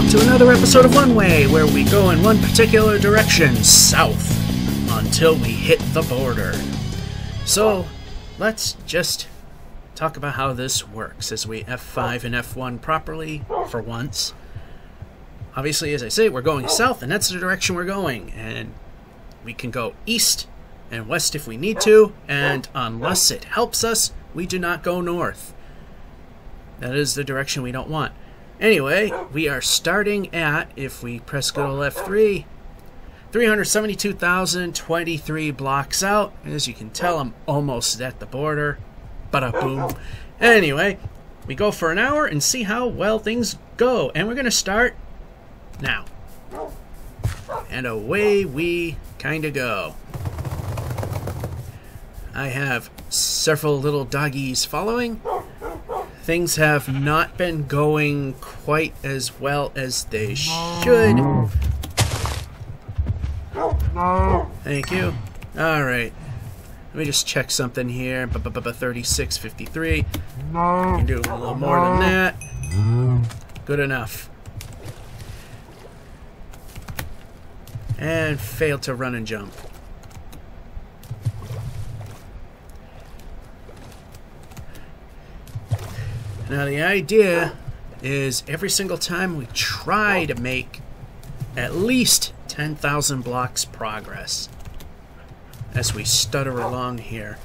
welcome to another episode of One Way, where we go in one particular direction, south, until we hit the border. So, let's just talk about how this works as we F5 and F1 properly for once. Obviously, as I say, we're going south, and that's the direction we're going, and we can go east and west if we need to, and unless it helps us, we do not go north. That is the direction we don't want. Anyway, we are starting at, if we press good old F3, 372,023 blocks out. As you can tell, I'm almost at the border. Bada boom. Anyway, we go for an hour and see how well things go. And we're going to start now. And away we kind of go. I have several little doggies following. Things have not been going quite as well as they should. Thank you. Alright. Let me just check something here. 3653. Can do a little more than that. Good enough. And failed to run and jump. Now the idea is every single time we try to make at least 10,000 blocks progress as we stutter along here.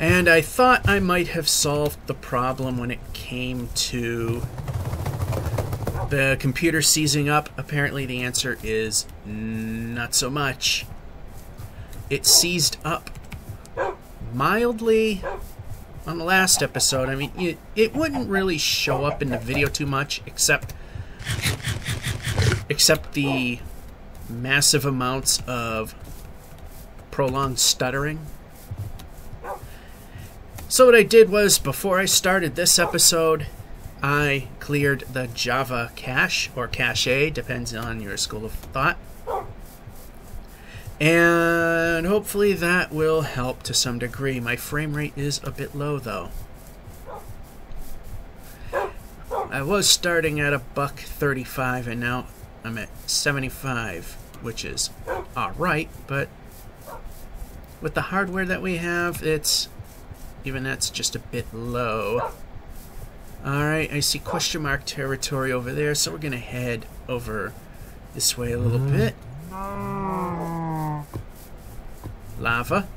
And I thought I might have solved the problem when it came to the computer seizing up. Apparently the answer is not so much. It seized up mildly on the last episode. I mean, it wouldn't really show up in the video too much, except the massive amounts of prolonged stuttering. So what I did was, before I started this episode, I cleared the Java cache, or cache, depends on your school of thought. And hopefully that will help to some degree. My frame rate is a bit low though. I was starting at $135 and now I'm at 75, which is alright, but with the hardware that we have, even that's just a bit low. Alright, I see question mark territory over there, so we're gonna head over this way a little bit. Lava.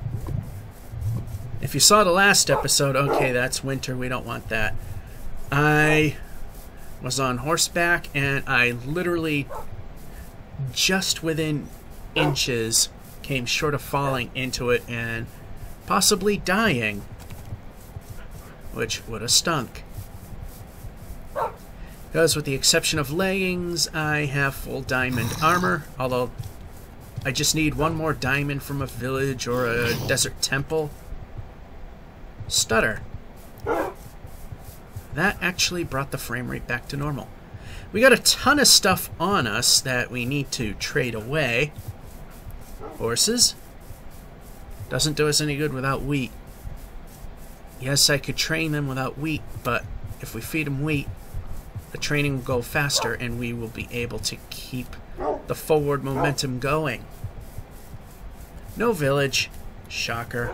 If you saw the last episode, okay, that's winter, we don't want that. I was on horseback and I literally just within inches came short of falling into it and possibly dying, which would have stunk. Because with the exception of leggings, I have full diamond armor, although I just need one more diamond from a village or a desert temple. Stutter. That actually brought the frame rate back to normal. We got a ton of stuff on us that we need to trade away. Horses. Doesn't do us any good without wheat. Yes, I could train them without wheat, but if we feed them wheat, the training will go faster and we will be able to keep the forward momentum going. No village. Shocker.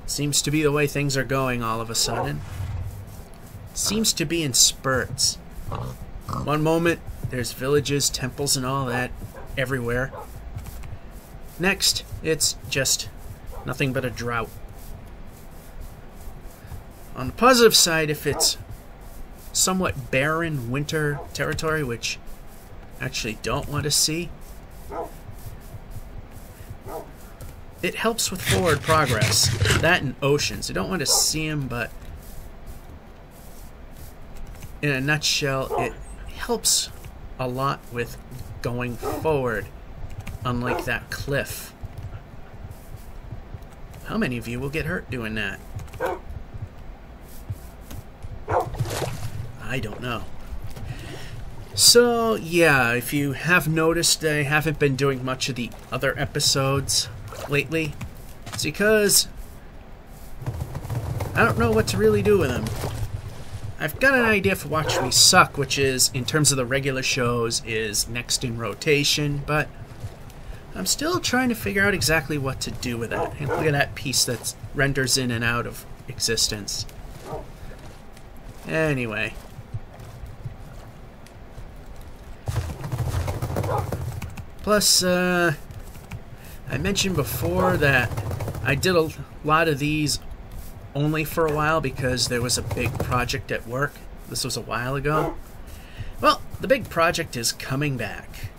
Seems to be the way things are going all of a sudden. Seems to be in spurts. One moment, there's villages, temples, and all that everywhere. Next, it's just nothing but a drought. On the positive side, if it's somewhat barren winter territory, which I actually don't want to see, it helps with forward progress. That and oceans. I don't want to see them, but in a nutshell, it helps a lot with going forward, unlike that cliff. How many of you will get hurt doing that? I don't know. So, yeah, if you have noticed, I haven't been doing much of the other episodes lately. It's because I don't know what to really do with them. I've got an idea for Watch Me Suck, which is, in terms of the regular shows, is next in rotation, but I'm still trying to figure out exactly what to do with that. And look at that piece that renders in and out of existence. Anyway. Plus, I mentioned before that I did a lot of these only for a while because there was a big project at work. This was a while ago. Well, the big project is coming back.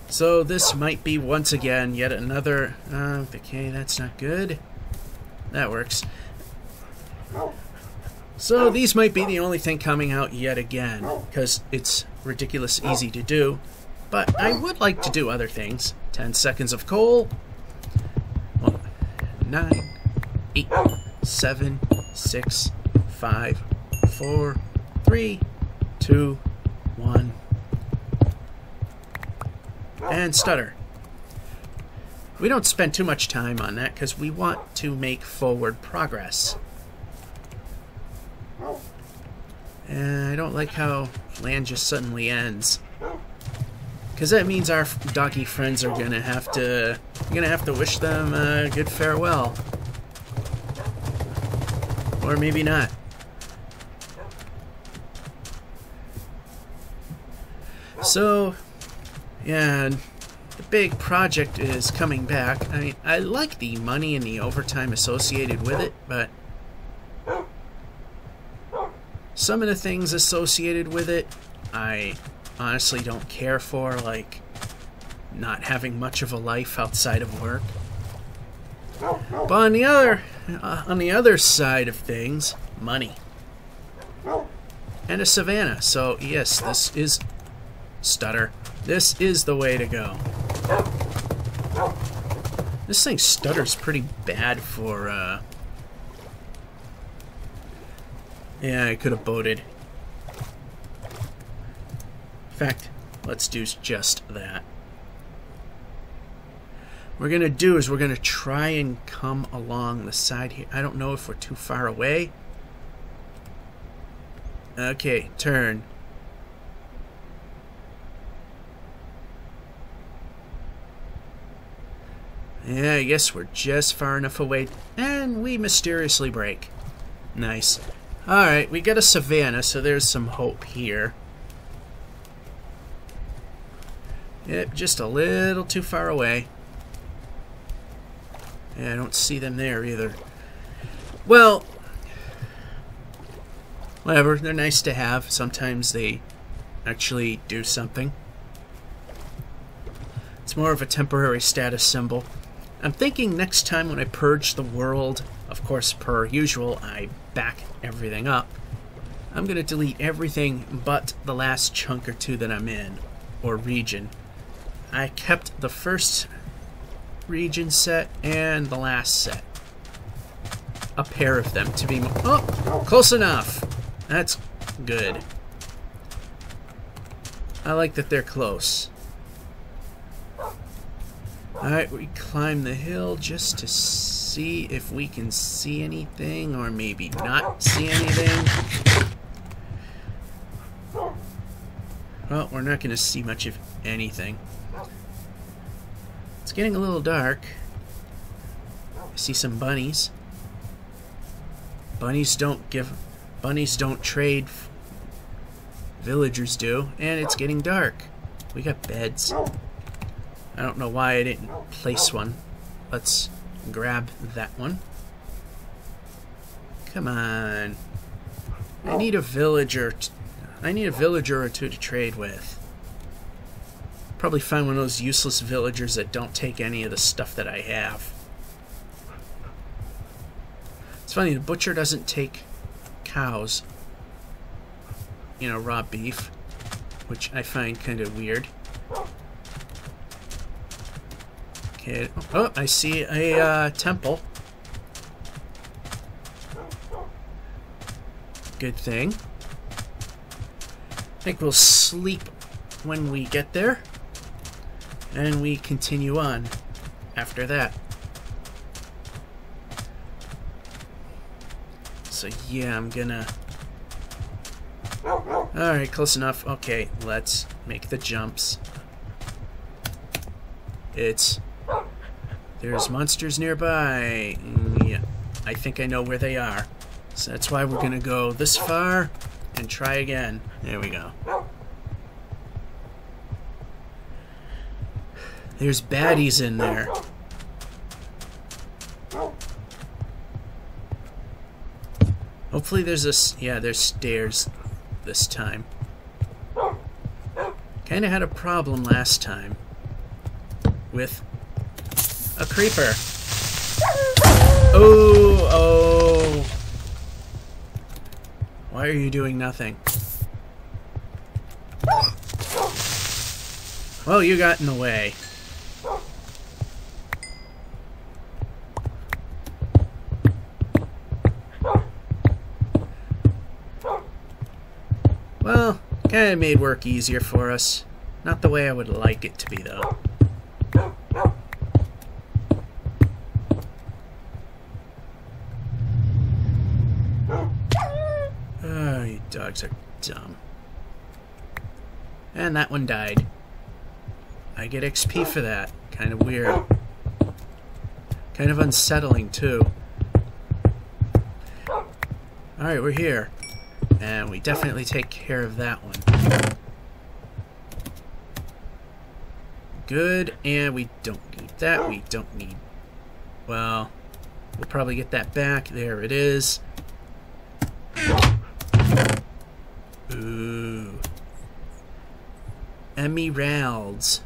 So this might be once again yet another... okay, that's not good. That works. So these might be the only thing coming out yet again, because it's ridiculous easy to do. But I would like to do other things. 10 seconds of coal. 9, 8, 7, 6, 5, 4, 3, 2, 1. And stutter. We don't spend too much time on that because we want to make forward progress. And I don't like how land just suddenly ends. Because that means our doggy friends are gonna have to wish them a good farewell. Or maybe not. So, yeah, the big project is coming back. I mean, I like the money and the overtime associated with it, but some of the things associated with it, I honestly don't care for, like not having much of a life outside of work. But on the other side of things, money and a savanna. So yes, this is stutter. This is the way to go. This thing stutters pretty bad for. Yeah, I could have boated. In fact, let's do just that. What we're gonna do is we're gonna try and come along the side here. I don't know if we're too far away. Okay, turn. Yeah, I guess we're just far enough away, and we mysteriously break. Nice. Alright, we got a savanna, so there's some hope here. Yep, just a little too far away. Yeah, I don't see them there either. Well, whatever, they're nice to have. Sometimes they actually do something. It's more of a temporary status symbol. I'm thinking next time when I purge the world, of course, per usual, I back everything up. I'm going to delete everything but the last chunk or two that I'm in, or region. I kept the first region set and the last set. A pair of them to be... Oh! Close enough! That's good. I like that they're close. Alright, we climb the hill just to see if we can see anything, or maybe not see anything. Well, we're not going to see much of anything. It's getting a little dark. I see some bunnies. Bunnies don't trade. Villagers do, and it's getting dark. We got beds. I don't know why I didn't place one. Let's grab that one. Come on. I need a villager. I need a villager or two to trade with. Probably find one of those useless villagers that don't take any of the stuff that I have. It's funny, the butcher doesn't take cows. You know, raw beef, which I find kind of weird. Okay. Oh, I see a temple. Good thing. I think we'll sleep when we get there, and we continue on after that. So yeah, I'm gonna Alright, close enough. Okay, let's make the jumps. There's monsters nearby. Yeah, I think I know where they are. So that's why we're gonna go this far and try again. There we go. There's baddies in there. Hopefully there's there's stairs this time. Kinda had a problem last time with a creeper. Oh! Why are you doing nothing? Well, you got in the way. Well, kinda made work easier for us. Not the way I would like it to be, though. Oh, you dogs are dumb. And that one died. I get XP for that. Kind of weird. Kind of unsettling, too. Alright, we're here. And we definitely take care of that one. Good, and we don't need that. We don't need... Well, we'll probably get that back. There it is. Ooh. Emeralds.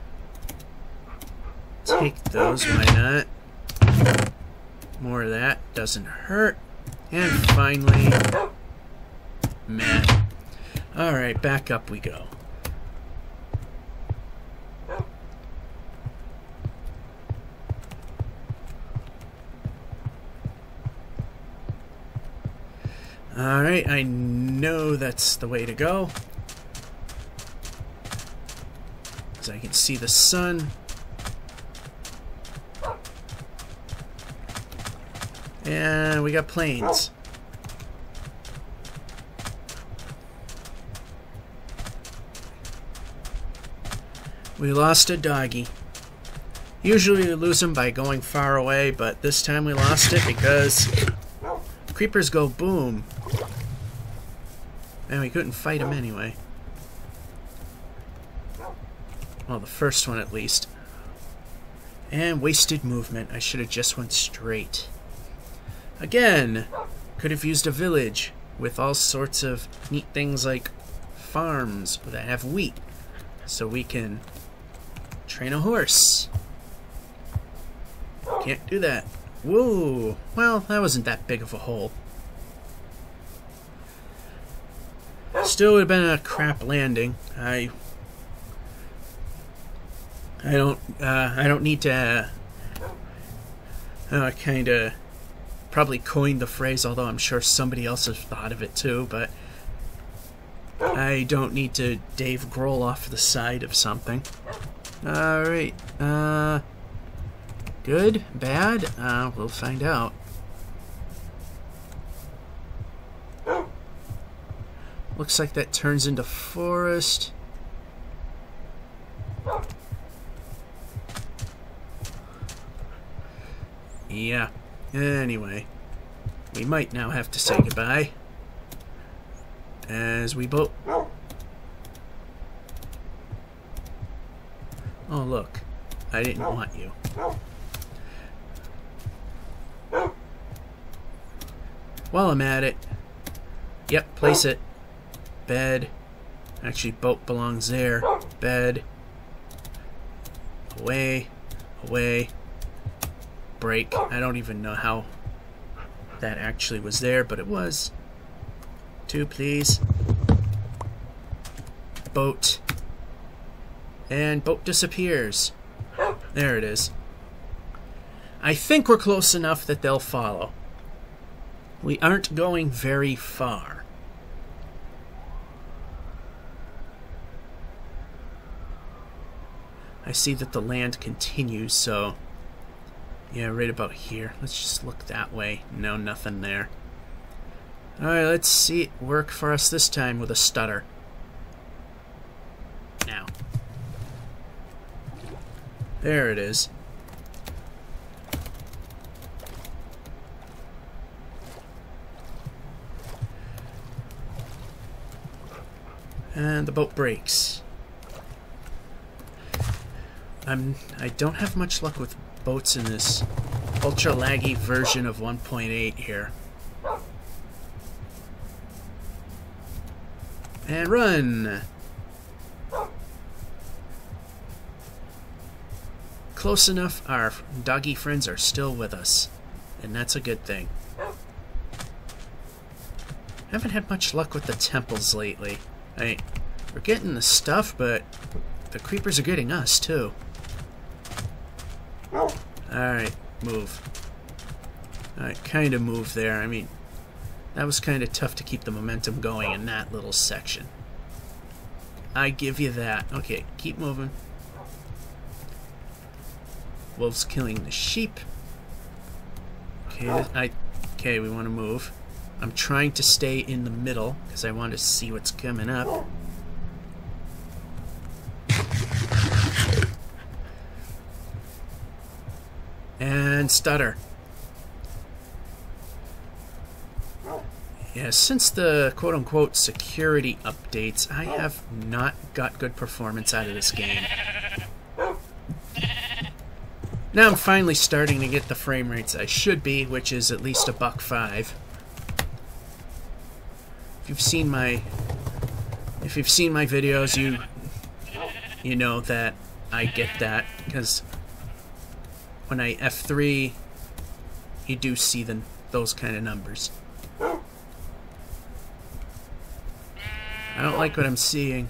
Take those, why not? More of that. Doesn't hurt. And finally... Man. Alright, back up we go. Alright, I know that's the way to go. As I can see the sun. And we got planes. We lost a doggy. Usually we lose them by going far away, but this time we lost it because creepers go boom. And we couldn't fight him anyway. Well, the first one at least. And wasted movement. I should have just went straight. Again, could have used a village with all sorts of neat things like farms that have wheat. So we can train a horse. Can't do that. Whoa. Well, that wasn't that big of a hole. Still would have been a crap landing. I don't need to kind of probably coined the phrase, although I'm sure somebody else has thought of it too, but I don't need to Dave Grohl off the side of something. Alright, good? Bad? We'll find out. Looks like that turns into forest. Yeah. Anyway, we might now have to say goodbye. As we both... Oh, look. I didn't want you. While I'm at it... Yep, place it. Bed. Actually, boat belongs there. Bed. Away. Away. Break. I don't even know how that actually was there, but it was. 2, please. Boat. And boat disappears. There it is. I think we're close enough that they'll follow. We aren't going very far. I see that the land continues, so... Yeah, right about here. Let's just look that way. No, nothing there. Alright, let's see it work for us this time with a stutter. Now. There it is. And the boat breaks. I don't have much luck with boats in this ultra laggy version of 1.8 here. And run! Close enough, our doggy friends are still with us. And that's a good thing. Haven't had much luck with the temples lately. We're getting the stuff, but the creepers are getting us, too. Alright, move. Alright, kind of move there. I mean, that was kind of tough to keep the momentum going in that little section. I give you that. Okay, keep moving. Wolves killing the sheep. Okay, we want to move. I'm trying to stay in the middle because I want to see what's coming up. And stutter. Yeah, since the quote-unquote security updates, I have not got good performance out of this game. Now I'm finally starting to get the frame rates I should be, which is at least $1.05. If you've seen my videos, you know that I get that, because when I F3, you do see those kind of numbers. I don't like what I'm seeing.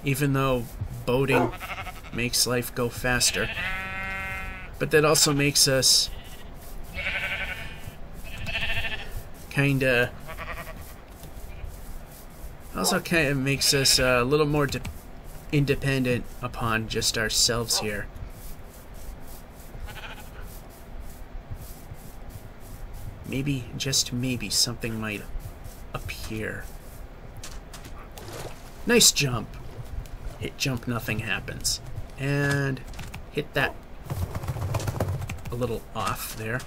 Even though boating makes life go faster. But that also makes us kinda makes us a little more independent upon just ourselves here. Maybe, just maybe, something might appear. Nice jump. Hit jump, nothing happens. And hit that a little off there.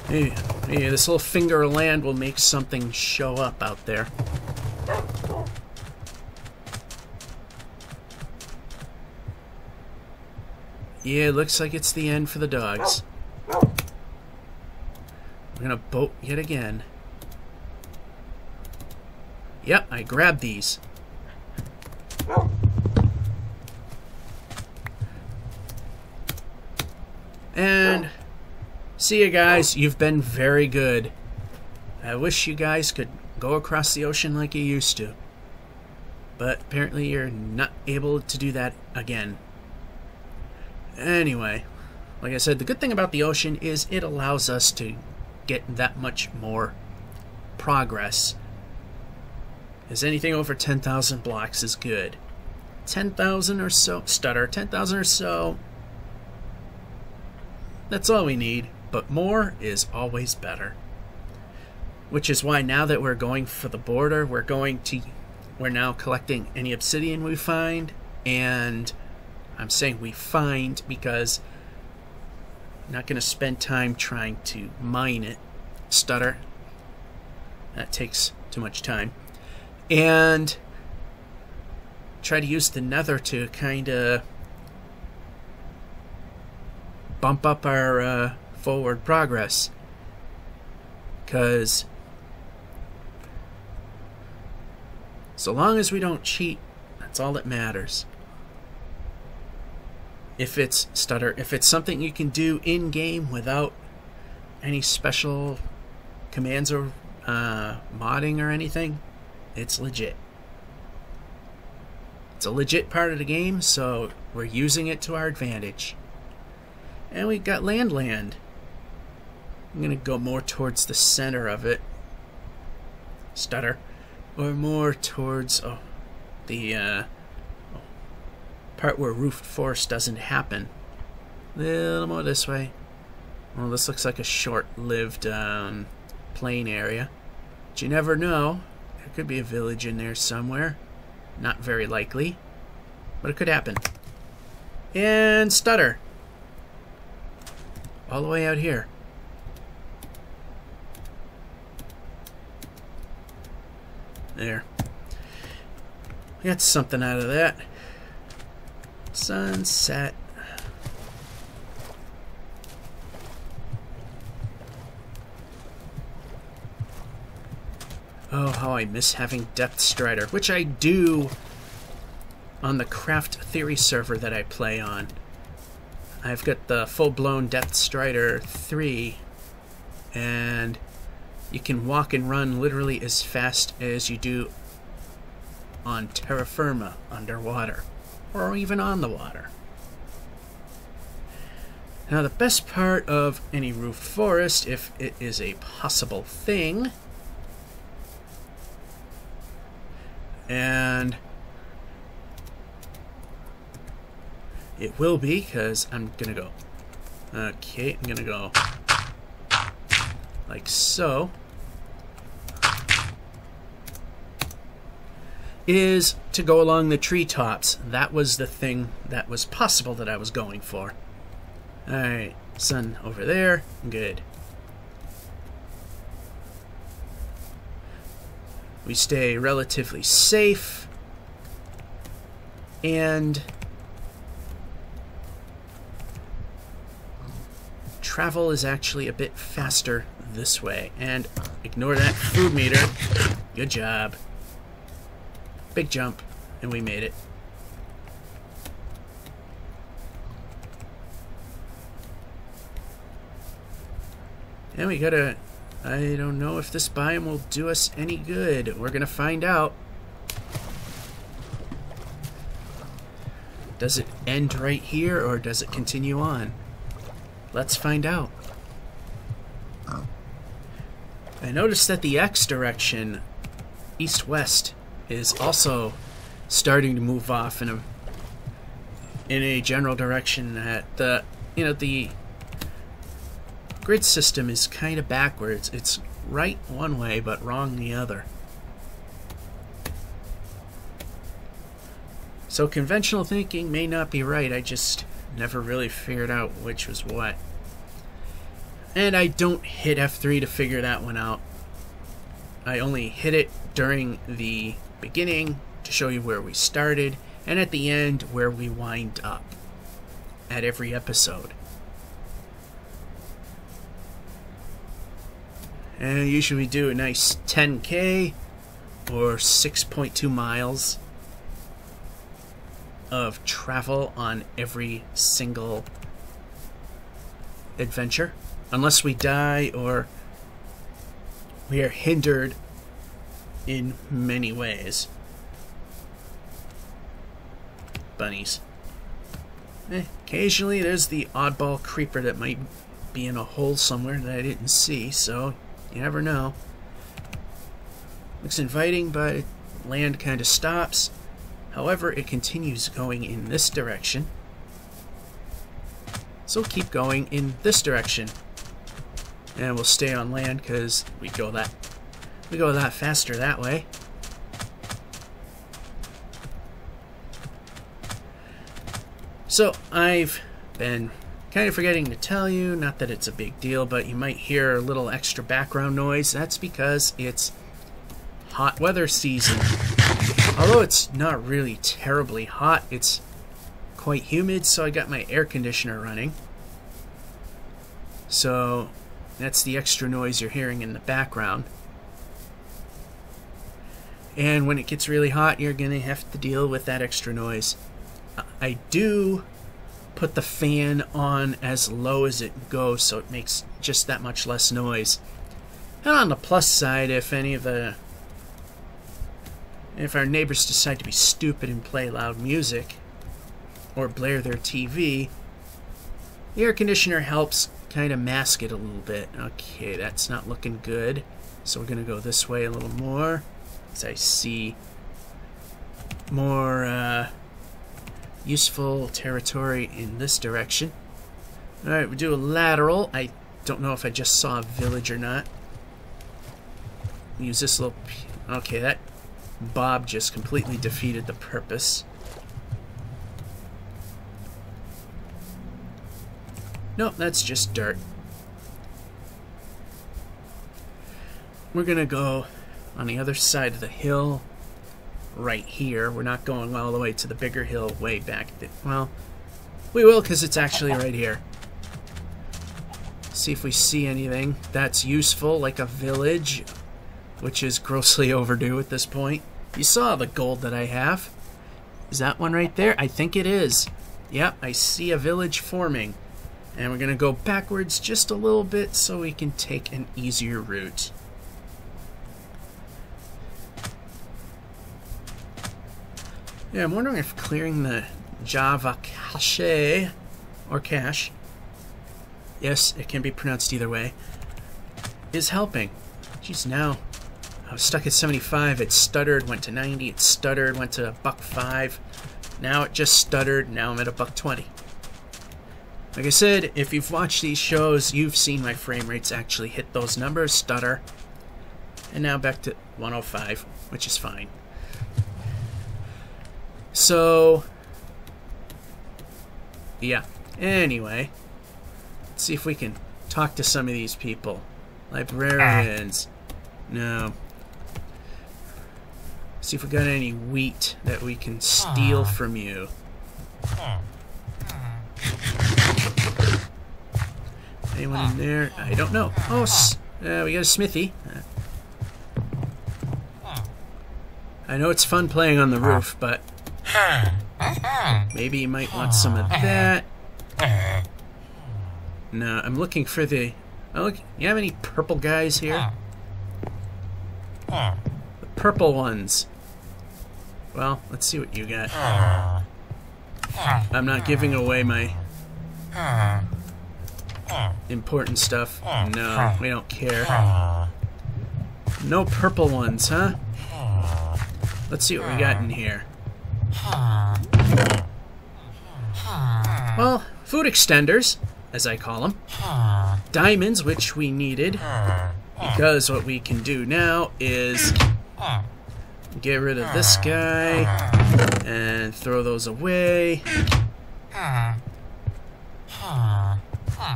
Hey, this little finger of land will make something show up out there. Yeah, looks like it's the end for the dogs. We're gonna boat yet again. Yep, I grabbed these. And see you guys, you've been very good. I wish you guys could go across the ocean like you used to. But apparently you're not able to do that again. Anyway, like I said, the good thing about the ocean is it allows us to get that much more progress. As anything over 10,000 blocks is good. 10,000 or so, stutter, 10,000 or so, that's all we need, but more is always better. Which is why now that we're going for the border, we're now collecting any obsidian we find, and I'm saying we find because I'm not going to spend time trying to mine it. Stutter. That takes too much time. And try to use the nether to kind of bump up our forward progress. Because so long as we don't cheat, that's all that matters. If it's something you can do in-game without any special commands or modding or anything, it's legit. It's a legit part of the game, so we're using it to our advantage. And we got land. I'm going to go more towards the center of it. Stutter. Or more towards the part where roofed forest doesn't happen. A little more this way. Well, this looks like a short-lived plain area. But you never know. There could be a village in there somewhere. Not very likely, but it could happen. And stutter. All the way out here. There. We got something out of that. Sunset. Oh, how I miss having Depth Strider, which I do on the Craft Theory server that I play on. I've got the full-blown Depth Strider 3, and you can walk and run literally as fast as you do on terra firma underwater, or even on the water. Now, the best part of any roofed forest, if it is a possible thing, and it will be, because I'm gonna go, okay, I'm gonna go like so, is to go along the treetops. That was the thing that was possible that I was going for. Alright, sun over there, good. We stay relatively safe, and travel is actually a bit faster this way. And ignore that food meter. Good job. Big jump, and we made it. And we gotta... I don't know if this biome will do us any good. We're gonna find out. Does it end right here, or does it continue on? Let's find out. I noticed that the X direction, east-west, is also starting to move off in a general direction that the grid system is kind of backwards. It's right one way but wrong the other. So conventional thinking may not be right. I just never really figured out which was what. And I don't hit F3 to figure that one out. I only hit it during the beginning to show you where we started, and at the end where we wind up at every episode. And usually we do a nice 10K or 6.2 miles of travel on every single adventure, unless we die or we are hindered in many ways. Bunnies. Occasionally there's the oddball creeper that might be in a hole somewhere that I didn't see, so you never know. Looks inviting, but land kind of stops. However, it continues going in this direction. So keep going in this direction. And we'll stay on land because we go that faster that way. So I've been kind of forgetting to tell you, not that it's a big deal, but you might hear a little extra background noise. That's because it's hot weather season. Although it's not really terribly hot, it's quite humid, so I got my air conditioner running. So that's the extra noise you're hearing in the background. And when it gets really hot, you're going to have to deal with that extra noise. I do put the fan on as low as it goes, so it makes just that much less noise. And on the plus side, if our neighbors decide to be stupid and play loud music or blare their TV, the air conditioner helps kind of mask it a little bit. Okay, that's not looking good. So we're going to go this way a little more as I see more useful territory in this direction. Alright, we do a lateral. I don't know if I just saw a village or not. Use this little... Okay, that Bob just completely defeated the purpose. Nope, that's just dirt. We're gonna go on the other side of the hill, right here. We're not going all the way to the bigger hill way back. Well, we will, because it's actually right here. See if we see anything that's useful, like a village, which is grossly overdue at this point. You saw the gold that I have. Is that one right there? I think it is. Yep, I see a village forming. And we're going to go backwards just a little bit so we can take an easier route. Yeah, I'm wondering if clearing the Java cache, or cache, yes, it can be pronounced either way, is helping. Jeez, now I was stuck at 75, it stuttered, went to 90, it stuttered, went to $1.05. Now it just stuttered, now I'm at $1.20. Like I said, if you've watched these shows, you've seen my frame rates actually hit those numbers, stutter. And now back to 105, which is fine. So, yeah. Anyway, let's see if we can talk to some of these people. Librarians. No. See if we got any wheat that we can steal from you. Anyone in there? I don't know. Oh, we got a smithy. I know it's fun playing on the roof, but maybe you might want some of that. No, I'm looking for the... Oh, look, you have any purple guys here? The purple ones. Well, let's see what you got. I'm not giving away my important stuff. No, we don't care. No purple ones, huh? Let's see what we got in here. Well, food extenders, as I call them. Diamonds, which we needed. Because what we can do now is get rid of this guy and throw those away.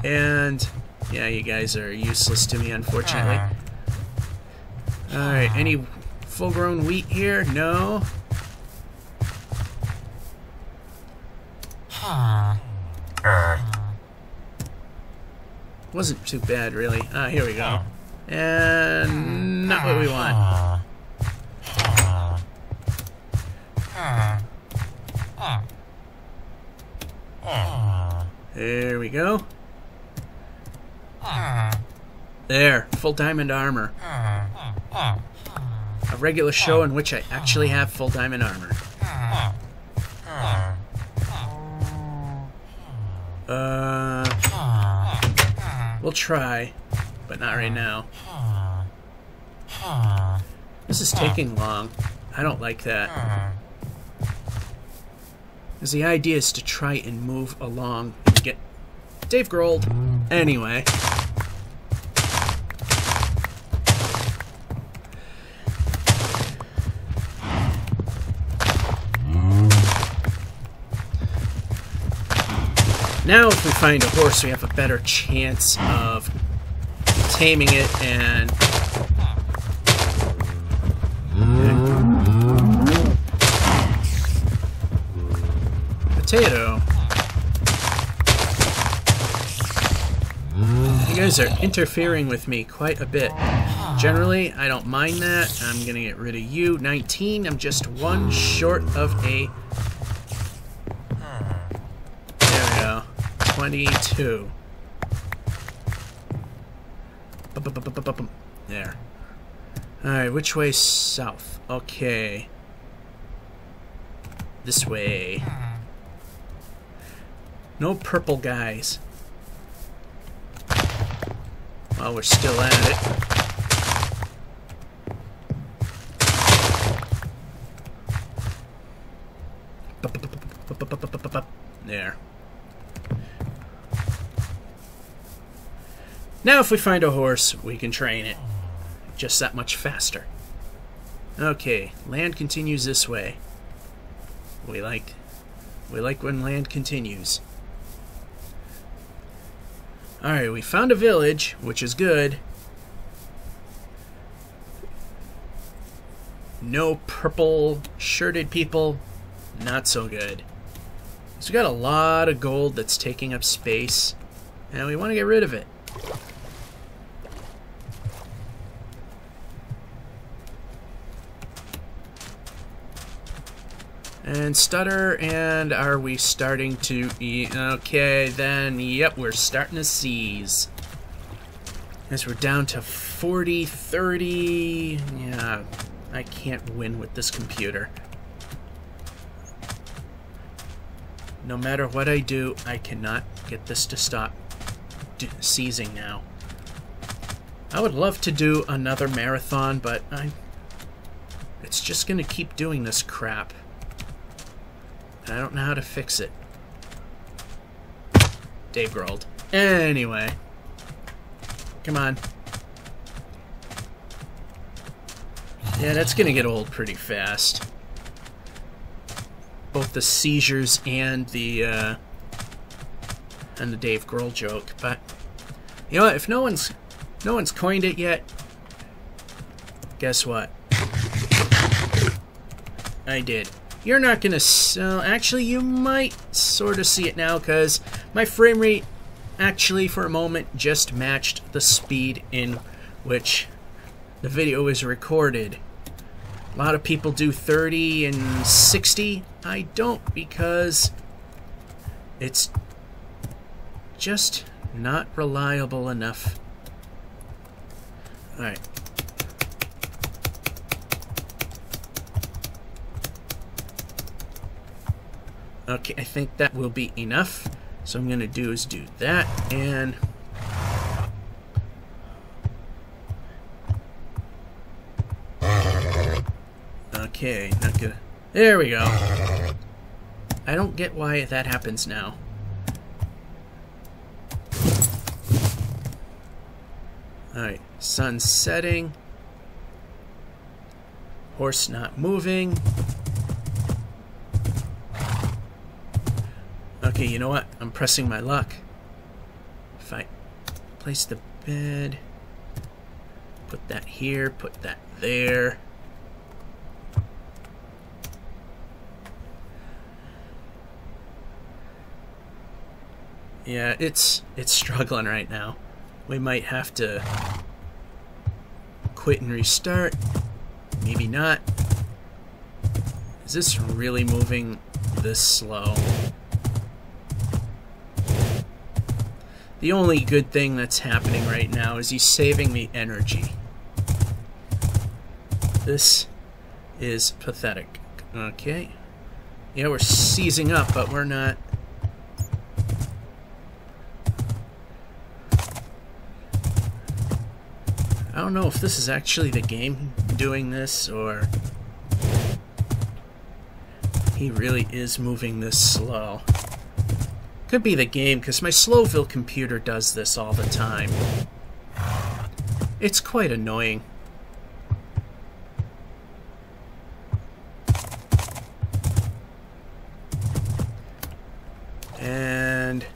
And yeah, you guys are useless to me, unfortunately. Alright, any full-grown wheat here? No. Wasn't too bad, really. Here we go. And not what we want. There we go. There, full diamond armor. A regular show in which I actually have full diamond armor. We'll try, but not right now. This is taking long. I don't like that. Because the idea is to try and move along and get Dave Grohl. Anyway. Now if we find a horse, we have a better chance of taming it and... Potato. You guys are interfering with me quite a bit. Generally, I don't mind that. I'm gonna get rid of you. 19, I'm just one short of a... There we go. 22. There. Alright, which way south? Okay. This way. No purple guys. Well, we're still at it. There. Now if we find a horse, we can train it. Just that much faster. Okay, land continues this way. We like when land continues. Alright, we found a village, which is good. No purple shirted people, not so good. So we got a lot of gold that's taking up space, and we want to get rid of it. And stutter, and are we starting to eat? Okay, then, yep, we're starting to seize. As we're down to 40, 30. Yeah, I can't win with this computer. No matter what I do, I cannot get this to stop seizing now. I would love to do another marathon, but it's just going to keep doing this crap. I don't know how to fix it. Dave Grohl. Anyway. Come on. Yeah, that's gonna get old pretty fast. Both the seizures and the Dave Grohl joke. But you know what? If no one's coined it yet, guess what? I did. You're not gonna actually, you might sort of see it now, because my frame rate actually for a moment just matched the speed in which the video is recorded. A lot of people do 30 and 60. I don't, because it's just not reliable enough. Alright. Okay, I think that will be enough. So I'm going to do is do that, and okay, not good. There we go. I don't get why that happens now. Alright, sun setting. Horse not moving. Okay, you know what? I'm pressing my luck. If I place the bed, put that here, put that there. Yeah, it's struggling right now. We might have to quit and restart. Maybe not. Is this really moving this slow? The only good thing that's happening right now is he's saving me energy. This is pathetic. Okay. Yeah, we're seizing up, but we're not. I don't know if this is actually the game doing this, or he really is moving this slow. Could be the game, because my Slowville computer does this all the time. It's quite annoying. And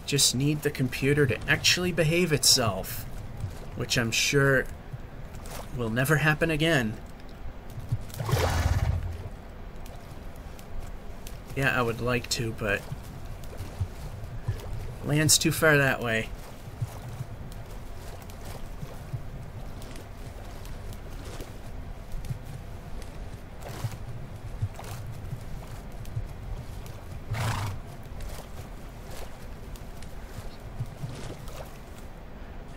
just need the computer to actually behave itself, which I'm sure will never happen again. Yeah, I would like to, but land's too far that way.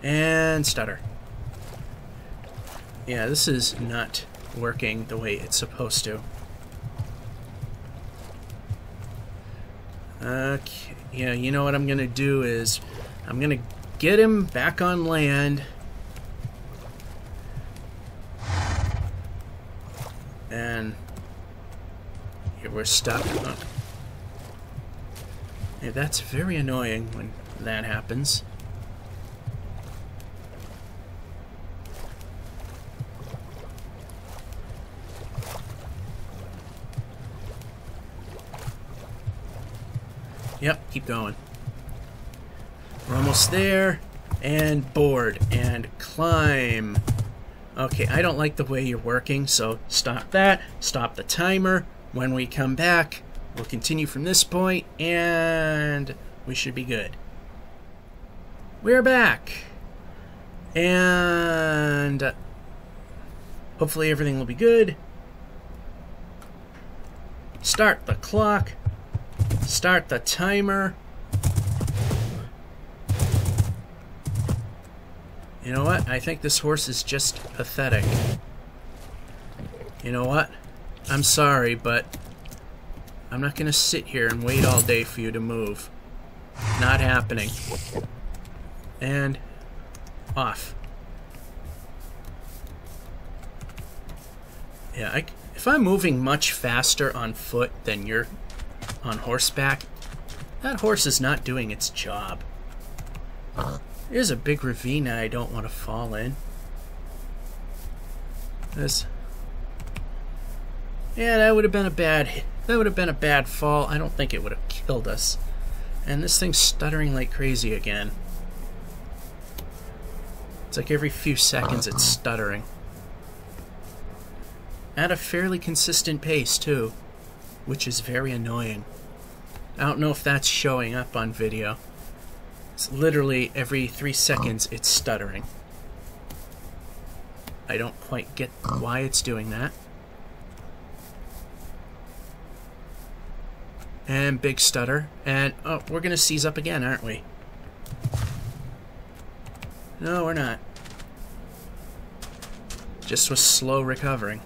And stutter. Yeah, this is not working the way it's supposed to. Okay, yeah, you know what I'm gonna do is I'm gonna get him back on land, and here we're stuck. Yeah, that's very annoying when that happens. Yep, keep going. We're almost there. And board. And climb. Okay, I don't like the way you're working, so stop that. Stop the timer. When we come back, we'll continue from this point, and we should be good. We're back. And hopefully everything will be good. Start the clock. Start the timer. You know what? I think this horse is just pathetic. You know what? I'm sorry, but I'm not going to sit here and wait all day for you to move. Not happening. And off. Yeah, if I'm moving much faster on foot than you're on horseback, that horse is not doing its job. There's a big ravine I don't want to fall in. Yeah, that would have been a bad fall. I don't think it would have killed us. And this thing's stuttering like crazy again. It's like every few seconds it's stuttering. At a fairly consistent pace too, which is very annoying. I don't know if that's showing up on video. It's literally every 3 seconds it's stuttering. I don't quite get why it's doing that. And big stutter. And, oh, we're going to seize up again, aren't we? No, we're not. Just was slow recovering.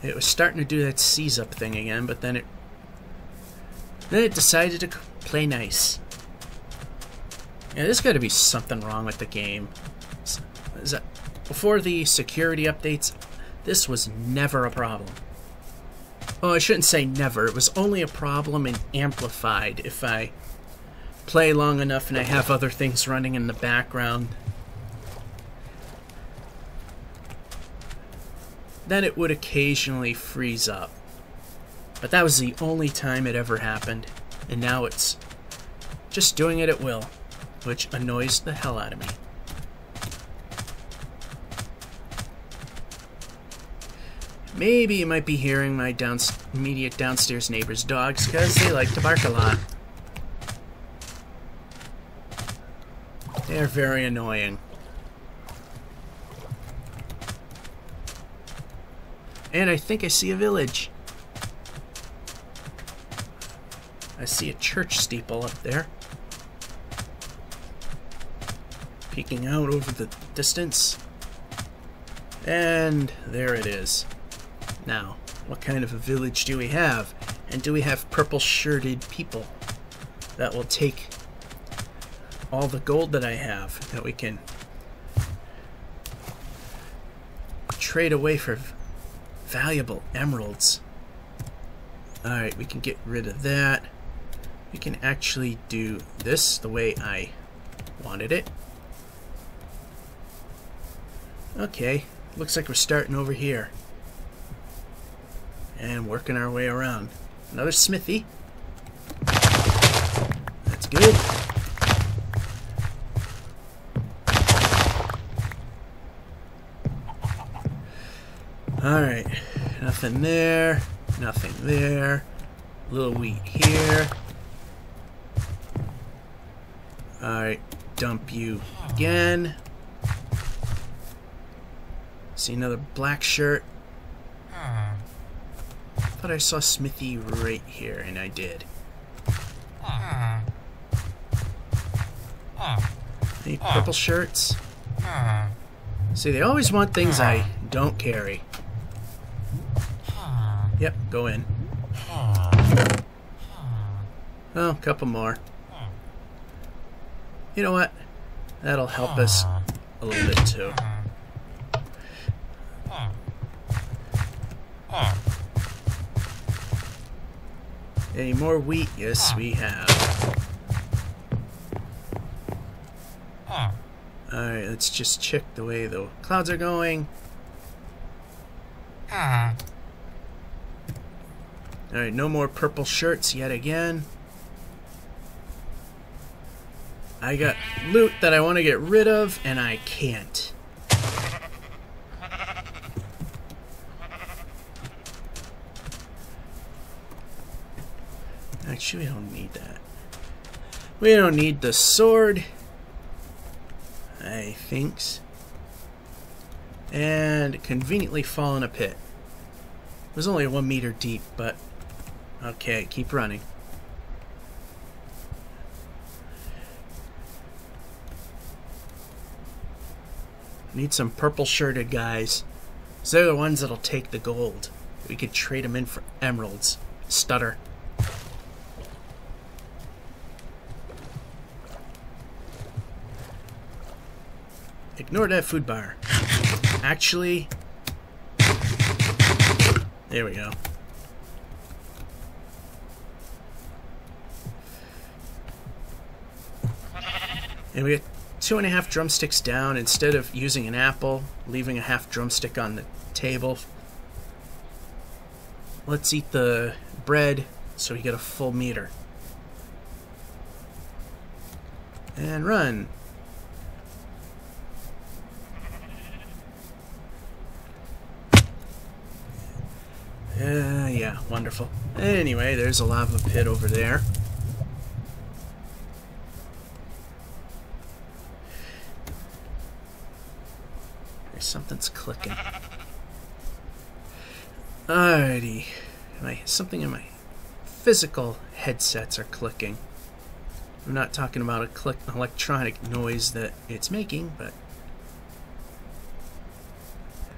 It was starting to do that seize up thing again, but then it decided to play nice. Yeah, there's got to be something wrong with the game. Before the security updates, this was never a problem. Oh, I shouldn't say never. It was only a problem and amplified if I play long enough and I have other things running in the background. Then it would occasionally freeze up. But that was the only time it ever happened. And now it's just doing it at will, which annoys the hell out of me. Maybe you might be hearing my immediate downstairs neighbor's dogs because they like to bark a lot. They're very annoying. And I think I see a village. I see a church steeple up there. Peeking out over the distance. And there it is. Now, what kind of a village do we have? And do we have purple-shirted people that will take all the gold that I have that we can trade away for valuable emeralds? Alright, we can get rid of that. We can actually do this the way I wanted it. Okay, looks like we're starting over here. And working our way around. Another smithy. That's good. Alright, nothing there, nothing there. A little wheat here. Alright, dump you again. See another black shirt. Thought I saw Smithy right here, and I did. Any purple shirts? See, they always want things I don't carry. Yep, go in. Oh, a couple more. You know what? That'll help us a little bit too. Any more wheat? Yes, we have. Alright, let's just check the way the clouds are going. Alright, no more purple shirts yet again. I got loot that I want to get rid of, and I can't. Actually, we don't need that. We don't need the sword, I think. And conveniently fall in a pit. It was only 1 meter deep, but okay, keep running. Need some purple shirted guys. They're the ones that'll take the gold. We could trade them in for emeralds. Stutter. Ignore that food bar. Actually, there we go. And we get 2.5 drumsticks down. Instead of using an apple, leaving a half drumstick on the table. Let's eat the bread so we get a full meter. And run. Yeah, wonderful. Anyway, there's a lava pit over there. Something's clicking. Alrighty. Something in my physical headsets are clicking. I'm not talking about an electronic noise that it's making, but...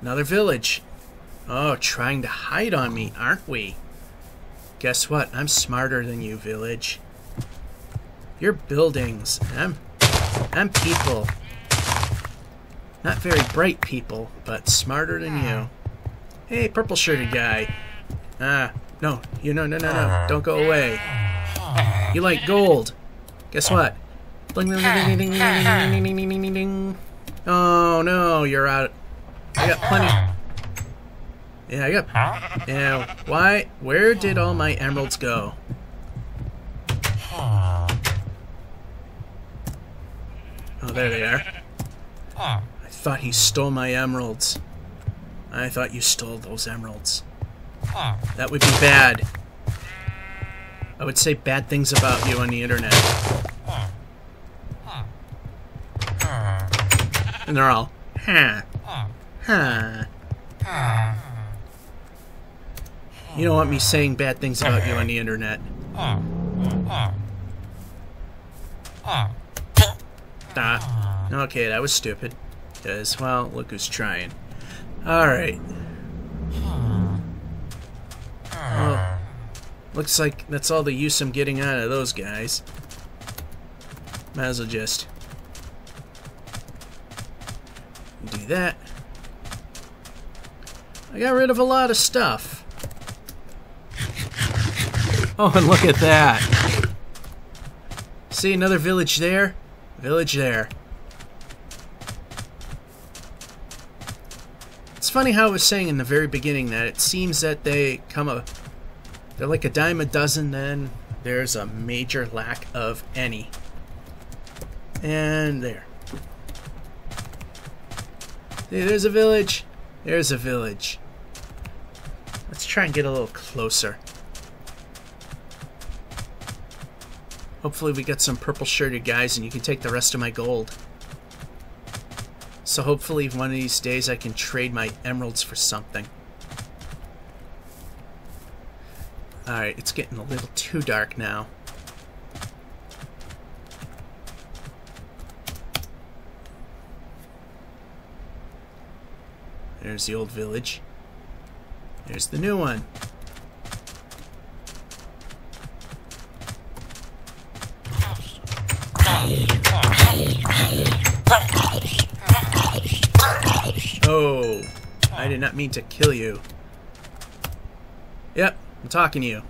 Another village. Oh, trying to hide on me, aren't we? Guess what? I'm smarter than you, village. You're buildings. I'm people. Not very bright people, but smarter than you. Hey, purple shirted guy. No. No. Don't go away. You like gold. Guess what? Bling, bling, bling, bling, bling, bling, bling, bling, bling, bling. Oh, no, you're out. I got plenty. Yeah, I got... Yeah, why? Where did all my emeralds go? Oh, there they are. I thought he stole my emeralds. I thought you stole those emeralds. That would be bad. I would say bad things about you on the internet. And they're all, You don't want me saying bad things about you on the internet. Okay, that was stupid. Because, well, look who's trying. Alright. Well, looks like that's all the use I'm getting out of those guys. Might as well just do that. I got rid of a lot of stuff. Oh, and look at that. See another village there? Village there. It's funny how I was saying in the very beginning that it seems that they're like a dime a dozen, then there's a major lack of any. And there. There's a village. There's a village. Let's try and get a little closer. Hopefully we get some purple shirted guys and you can take the rest of my gold. So hopefully one of these days I can trade my emeralds for something. Alright, it's getting a little too dark now. There's the old village. There's the new one. Oh, I did not mean to kill you. Yep, I'm talking to you.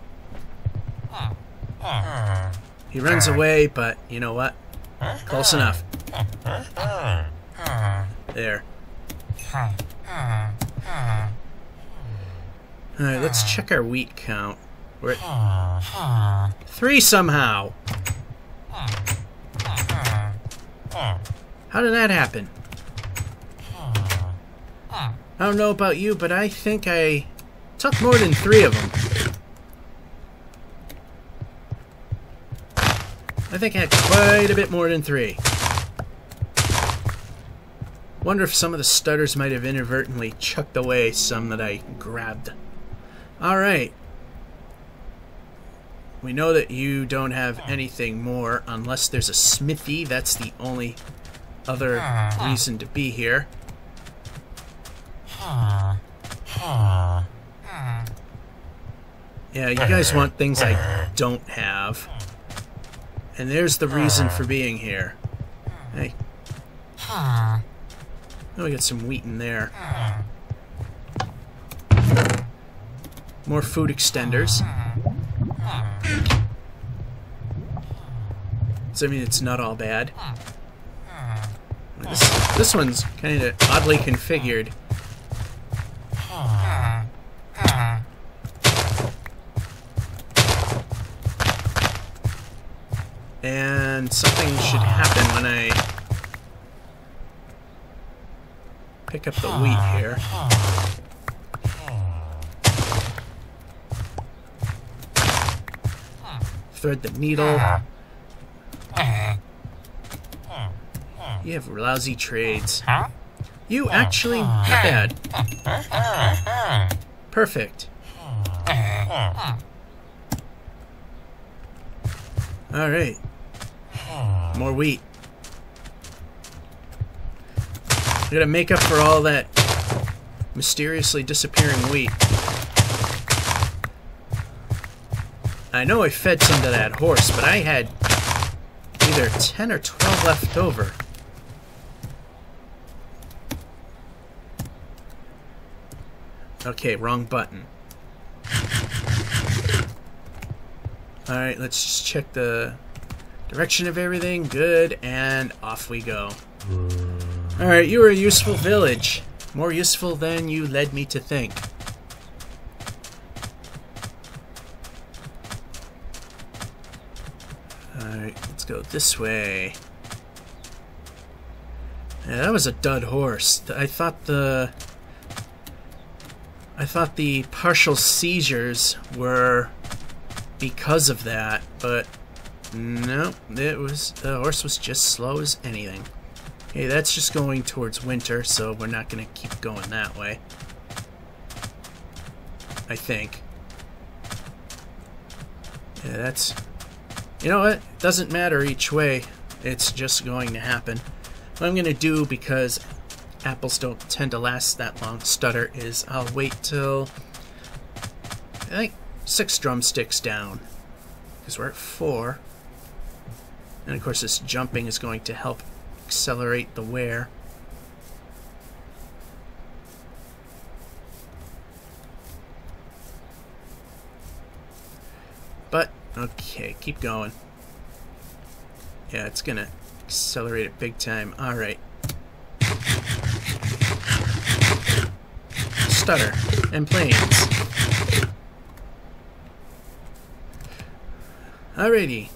He runs away, but you know what? Close enough. There. Alright, let's check our wheat count. We're at 3 somehow. How did that happen? I don't know about you, but I think I took more than 3 of them. I think I had quite a bit more than 3. Wonder if some of the stutters might have inadvertently chucked away some that I grabbed. Alright. We know that you don't have anything more unless there's a smithy. That's the only other reason to be here. Yeah, you guys want things I don't have. And there's the reason for being here. Hey. Oh, we got some wheat in there. More food extenders. So I mean, it's not all bad. This one's kind of oddly configured. And something should happen when I pick up the wheat here. Thread the needle. You have lousy trades. You actually not bad. Perfect. Alright. More wheat. I gotta make up for all that mysteriously disappearing wheat. I know I fed some to that horse, but I had either 10 or 12 left over. Okay, wrong button. Alright, let's just check the direction of everything. Good, and off we go. Alright, you are a useful village. More useful than you led me to think. Alright, let's go this way. Yeah, that was a dud horse. I thought the partial seizures were because of that, but no, the horse was just slow as anything. Okay, that's just going towards winter, so we're not going to keep going that way. I think. Yeah, that's... You know what? Doesn't matter each way. It's just going to happen. What I'm going to do, because apples don't tend to last that long, stutter, is I'll wait till, I think, 6 drumsticks down. Because we're at 4. And of course this jumping is going to help accelerate the wear. But, okay, keep going. Yeah, it's gonna accelerate it big time. Alright. Stutter and planes. Alrighty.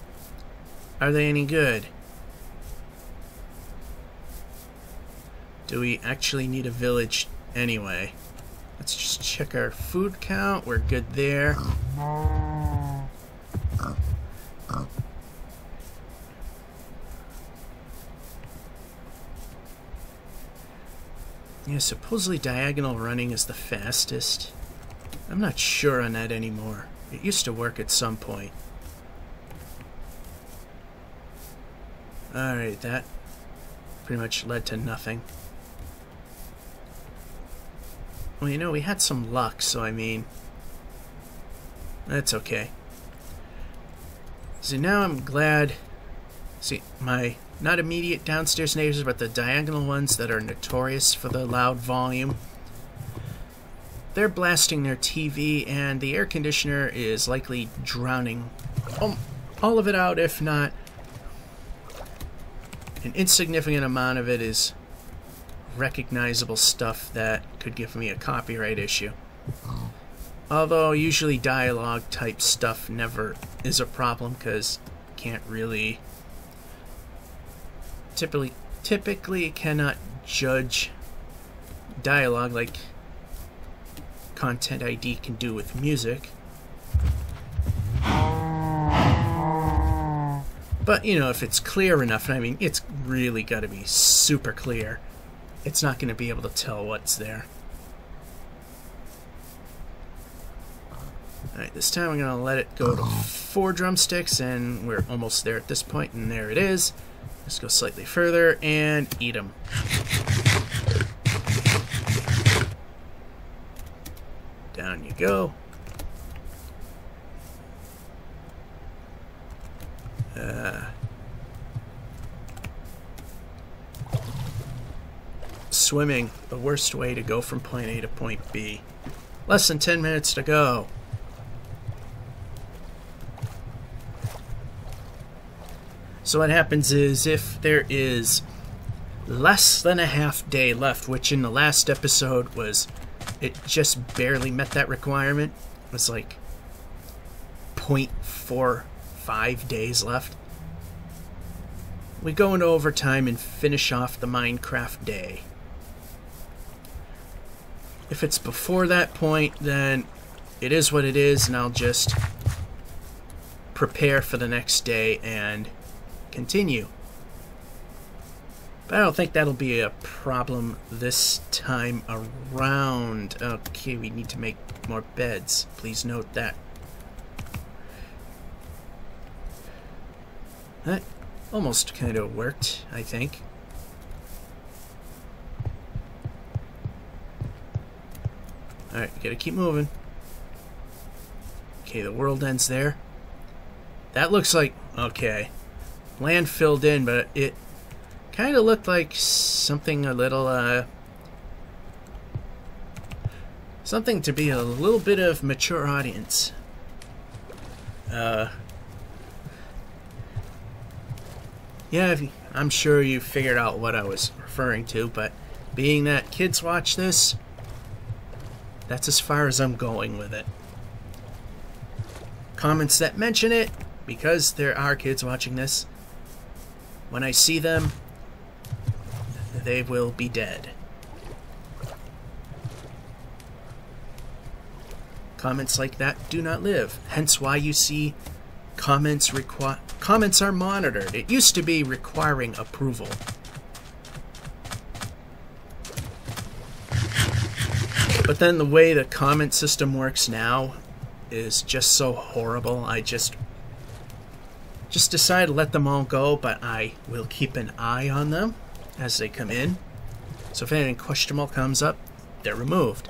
Are they any good? Do we actually need a village anyway? Let's just check our food count. We're good there. Yeah, supposedly diagonal running is the fastest. I'm not sure on that anymore. It used to work at some point. Alright, that pretty much led to nothing. Well, you know, we had some luck, so I mean, that's okay. So now I'm glad, see, my not immediate downstairs neighbors, but the diagonal ones that are notorious for the loud volume, they're blasting their TV, and the air conditioner is likely drowning all of it out. If not, an insignificant amount of it is recognizable stuff that could give me a copyright issue. Although usually dialogue type stuff never is a problem because can't really typically cannot judge dialogue like Content ID can do with music. But you know, if it's clear enough, and I mean it's really got to be super clear, it's not going to be able to tell what's there. Alright, this time I'm going to let it go to 4 drumsticks, and we're almost there at this point, and there it is. Let's go slightly further and eat them. Down you go. Swimming, the worst way to go from point A to point B. Less than 10 minutes to go. So what happens is if there is less than a half day left, which in the last episode was, it just barely met that requirement. It was like 0.45 days left. We go into overtime and finish off the Minecraft day. If it's before that point, then it is what it is, and I'll just prepare for the next day and continue. But I don't think that'll be a problem this time around. Okay, we need to make more beds. Please note that. That almost kind of worked, I think. Alright, gotta keep moving. Okay, the world ends there. That looks like... okay. Land filled in, but it kind of looked like something a little, something to be a little bit of mature audience. Yeah, I'm sure you figured out what I was referring to, but being that kids watch this, that's as far as I'm going with it. Comments that mention it, because there are kids watching this, when I see them, they will be dead. Comments like that do not live. Hence why you see comments are monitored. It used to be requiring approval. But then the way the comment system works now is just so horrible. I just decide to let them all go, but I will keep an eye on them as they come in. So if anything questionable comes up, they're removed.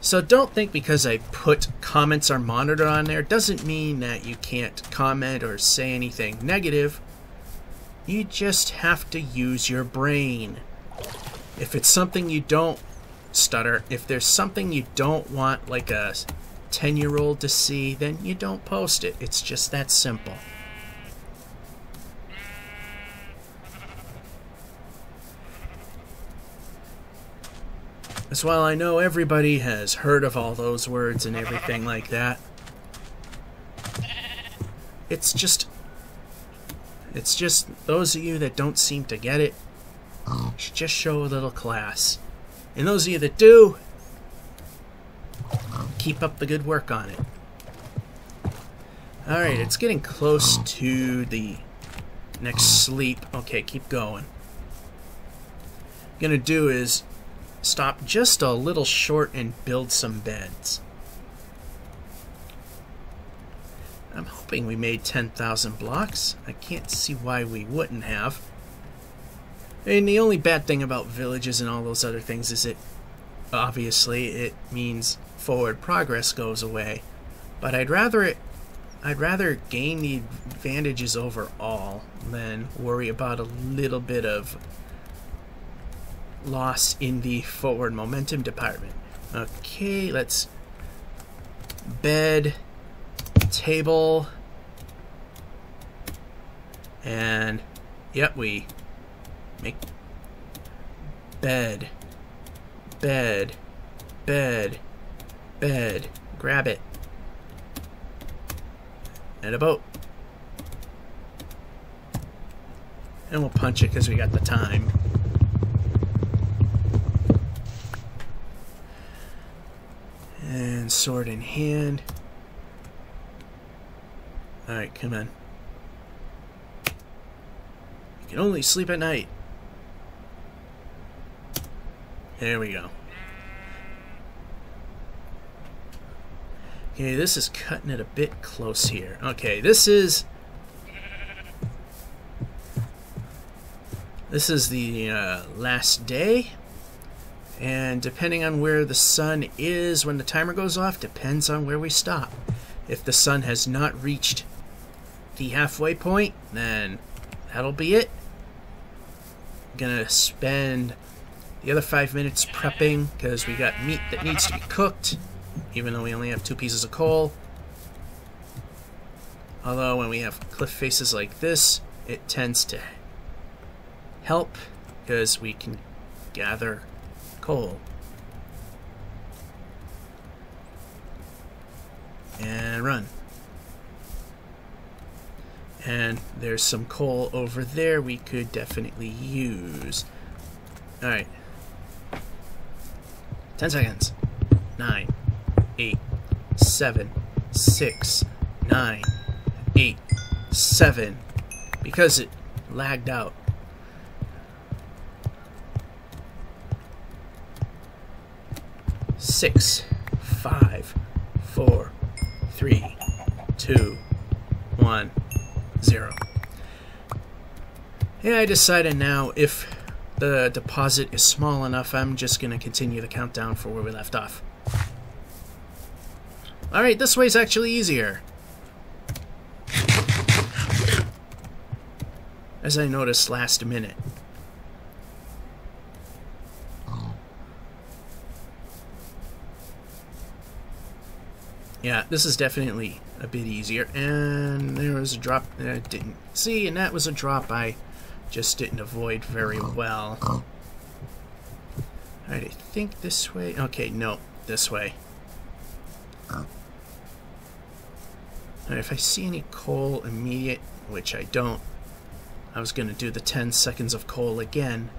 So don't think because I put comments are monitored on there doesn't mean that you can't comment or say anything negative. You just have to use your brain. If it's something you don't stutter, if there's something you don't want like a 10-year-old to see, then you don't post it. It's just that simple. As well, I know everybody has heard of all those words and everything like that. It's just those of you that don't seem to get it should just show a little class. And those of you that do, keep up the good work on it. Alright, it's getting close to the next sleep. Okay, keep going. What I'm gonna do is stop just a little short and build some beds. I'm hoping we made 10,000 blocks. I can't see why we wouldn't have. And the only bad thing about villages and all those other things is obviously it means forward progress goes away. But I'd rather gain the advantages overall than worry about a little bit of loss in the forward momentum department. Okay, let's bed, table, And, yep, we make bed, bed, bed, bed. Grab it. And a boat. And we'll punch it because we got the time. And sword in hand. Alright, come on. You can only sleep at night. There we go. Okay, this is cutting it a bit close here. Okay, this is the last day. And depending on where the sun is when the timer goes off, depends on where we stop. If the sun has not reached the halfway point, then that'll be it. I'm gonna spend the other 5 minutes prepping because we got meat that needs to be cooked, even though we only have 2 pieces of coal. Although when we have cliff faces like this, it tends to help because we can gather coal. And run. And there's some coal over there we could definitely use. Alright. 10 seconds. 9, 8, 7, 6, 9, 8, 7. Because it lagged out. 6, 5, 4, 3, 2, 1, 0. Yeah, I decided now if the deposit is small enough, I'm just going to continue the countdown for where we left off. Alright, this way's actually easier. As I noticed last minute. Yeah, this is definitely a bit easier. And there was a drop that I didn't see, and that was a drop I just didn't avoid very well. Alright, I think this way. Okay, no, this way. Alright, if I see any coal immediate, which I don't, I was going to do the 10 seconds of coal again,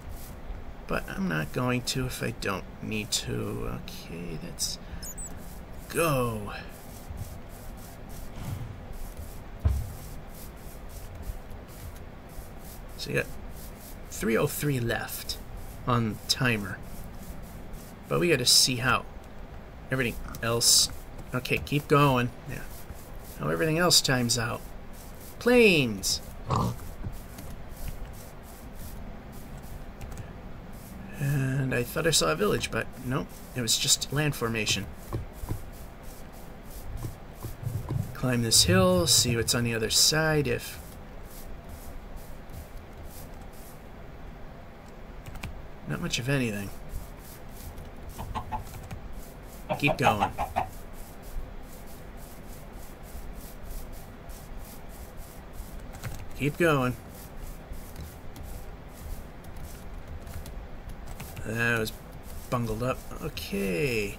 but I'm not going to if I don't need to. Okay, let's go. So you got 303 left on the timer. But we got to see how everything else... Okay, keep going. Yeah. How everything else times out. Planes! And I thought I saw a village, but nope. It was just land formation. Climb this hill, see what's on the other side if... Not much of anything. Keep going. Keep going. That was bungled up. Okay.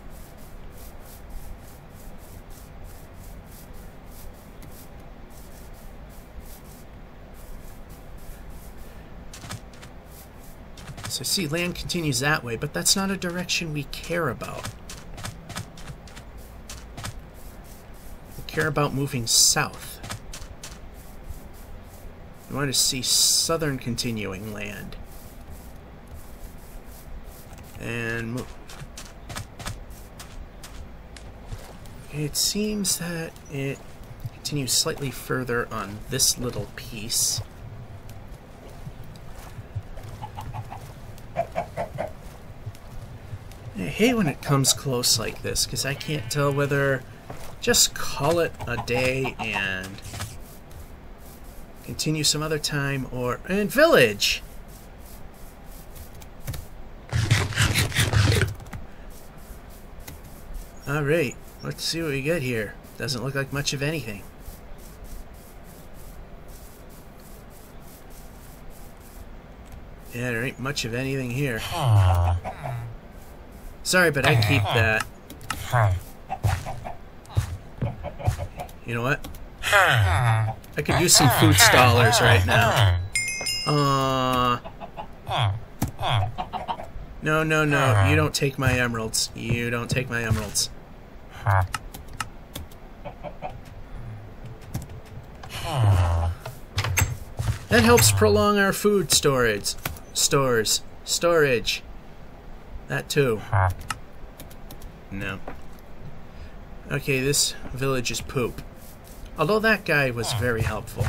So see, land continues that way, but that's not a direction we care about. We care about moving south. We want to see southern continuing land. And move. Okay, it seems that it continues slightly further on this little piece. I hate when it comes close like this, because I can't tell whether just call it a day and continue some other time or... And village! Alright, let's see what we get here. Doesn't look like much of anything. Yeah, there ain't much of anything here. Sorry, but I keep that. You know what? I could use some food stallers right now. No, no, no. You don't take my emeralds. You don't take my emeralds. That helps prolong our food storage. Storage. That too. No. Okay, this village is poop. Although that guy was very helpful.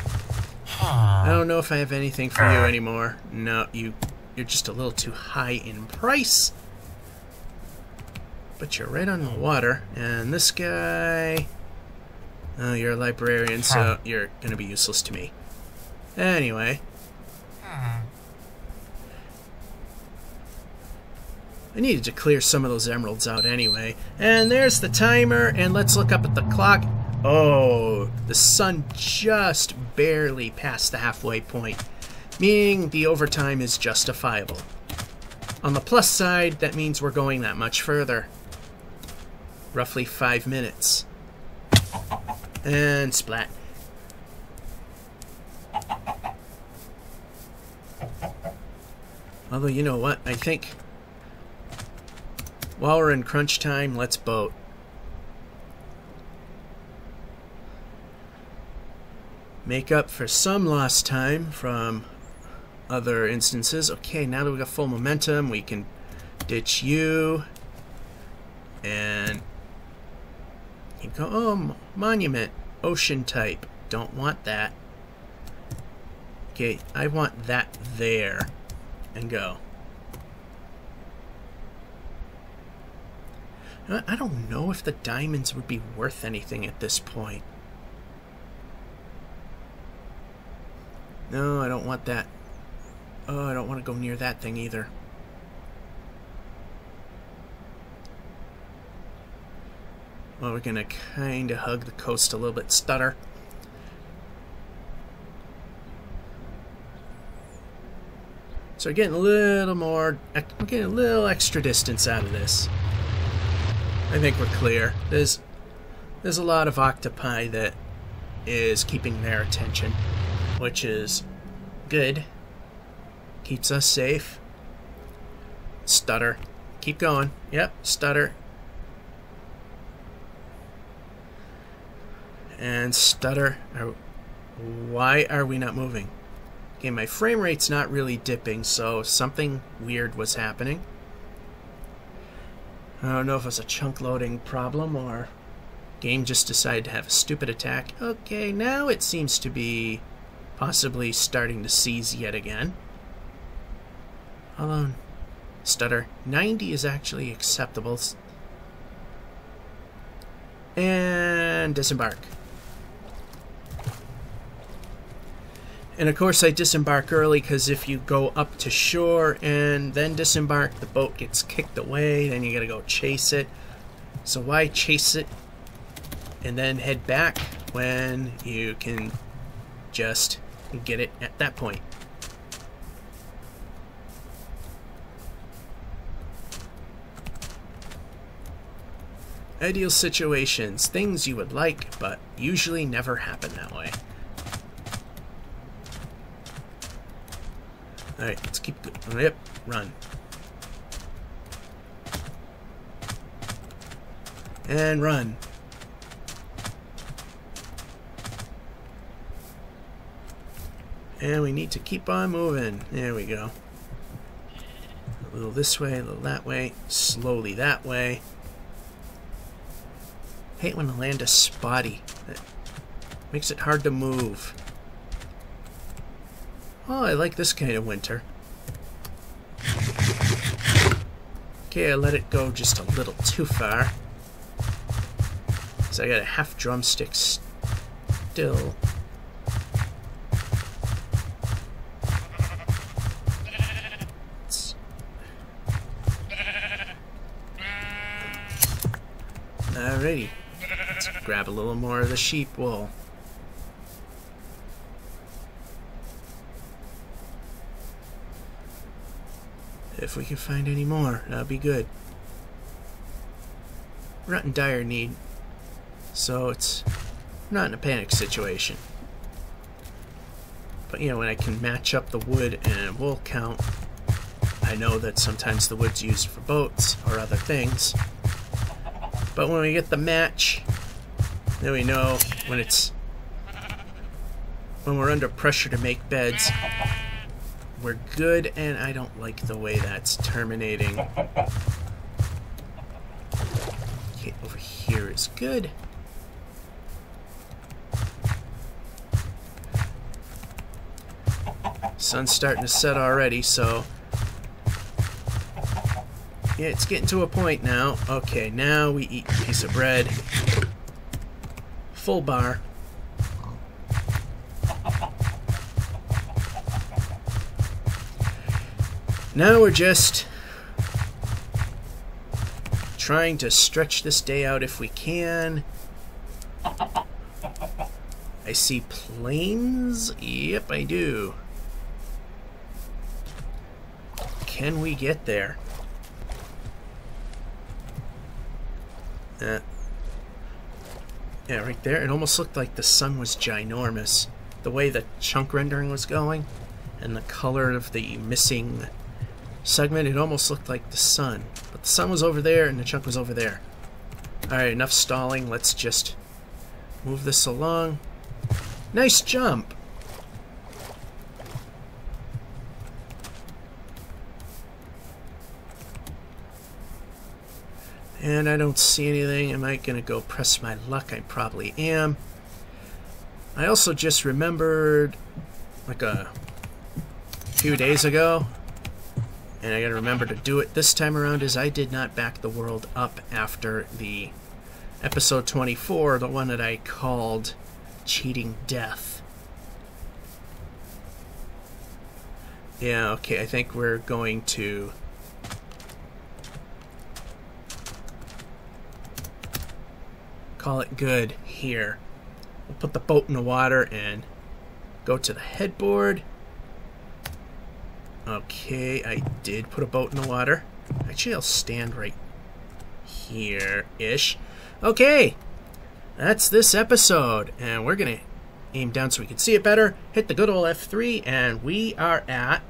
I don't know if I have anything for you anymore. No, you're just a little too high in price. But you're right on the water. And this guy... Oh, you're a librarian, so you're gonna be useless to me. Anyway. I needed to clear some of those emeralds out anyway. And there's the timer, and let's look up at the clock. Oh, the sun just barely passed the halfway point, meaning the overtime is justifiable. On the plus side, that means we're going that much further. Roughly 5 minutes. And splat. Although, you know what? I think while we're in crunch time, let's boat. Make up for some lost time from other instances. Okay, now that we got full momentum, we can ditch you. And you go, oh, monument, ocean type. Don't want that. Okay, I want that there. And go. I don't know if the diamonds would be worth anything at this point. No, I don't want that. Oh, I don't want to go near that thing either. Well, we're gonna kind of hug the coast a little bit. Stutter. So we're getting a little more, we're getting a little extra distance out of this. I think we're clear. There's a lot of octopi that is keeping their attention, which is good. Keeps us safe. Stutter. Keep going. Yep, stutter. And stutter. Why are we not moving? Okay, my frame rate's not really dipping, so something weird was happening. I don't know if it was a chunk loading problem or game just decided to have a stupid attack. Okay, now it seems to be possibly starting to seize yet again. Hold on. Stutter. 90 is actually acceptable. And disembark. And of course I disembark early because if you go up to shore and then disembark, the boat gets kicked away, then you gotta go chase it. So why chase it and then head back when you can just get it at that point? Ideal situations, things you would like, but usually never happen that way. Alright, let's keep going. Yep, run. And run. And we need to keep on moving. There we go. A little this way, a little that way, slowly that way. Hate when the land is spotty. That makes it hard to move. Oh, I like this kind of winter. Okay, I let it go just a little too far. So I got a half drumstick still. Alrighty. Let's grab a little more of the sheep wool. If we can find any more, that'd be good. We're not in dire need, so it's not in a panic situation. But you know, when I can match up the wood and wool count, I know that sometimes the wood's used for boats or other things. But when we get the match, then we know when we're under pressure to make beds, we're good, and I don't like the way that's terminating. Okay, over here is good. Sun's starting to set already, so yeah, it's getting to a point now. Okay, now we eat a piece of bread. Full bar. Now we're just trying to stretch this day out if we can. I see planes. Yep, I do. Can we get there? Yeah, right there. It almost looked like the sun was ginormous. The way the chunk rendering was going and the color of the missing segment, it almost looked like the sun. But the sun was over there and the chunk was over there. Alright, enough stalling. Let's just move this along. Nice jump! And I don't see anything. Am I going to go press my luck? I probably am. I also just remembered, like a few days ago, and I got to remember to do it this time around, is I did not back the world up after the episode 24, the one that I called Cheating Death. Yeah, okay, I think we're going to call it good here. We'll put the boat in the water and go to the headboard. Okay, I did put a boat in the water. Actually, I'll stand right here-ish. Okay, that's this episode, and we're gonna aim down so we can see it better. Hit the good old F3, and we are at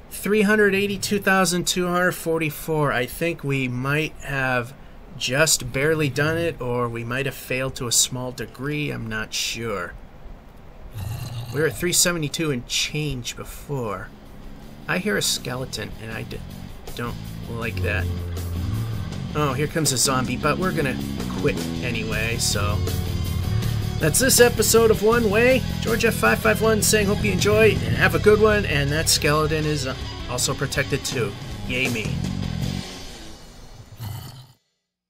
382,244. I think we might have just barely done it, or we might have failed to a small degree. I'm not sure. We were at 372 and change before. I hear a skeleton, and I don't like that. Oh, here comes a zombie, but we're gonna quit anyway, so that's this episode of One Way. George F551 saying hope you enjoy and have a good one, and that skeleton is also protected too. Yay me.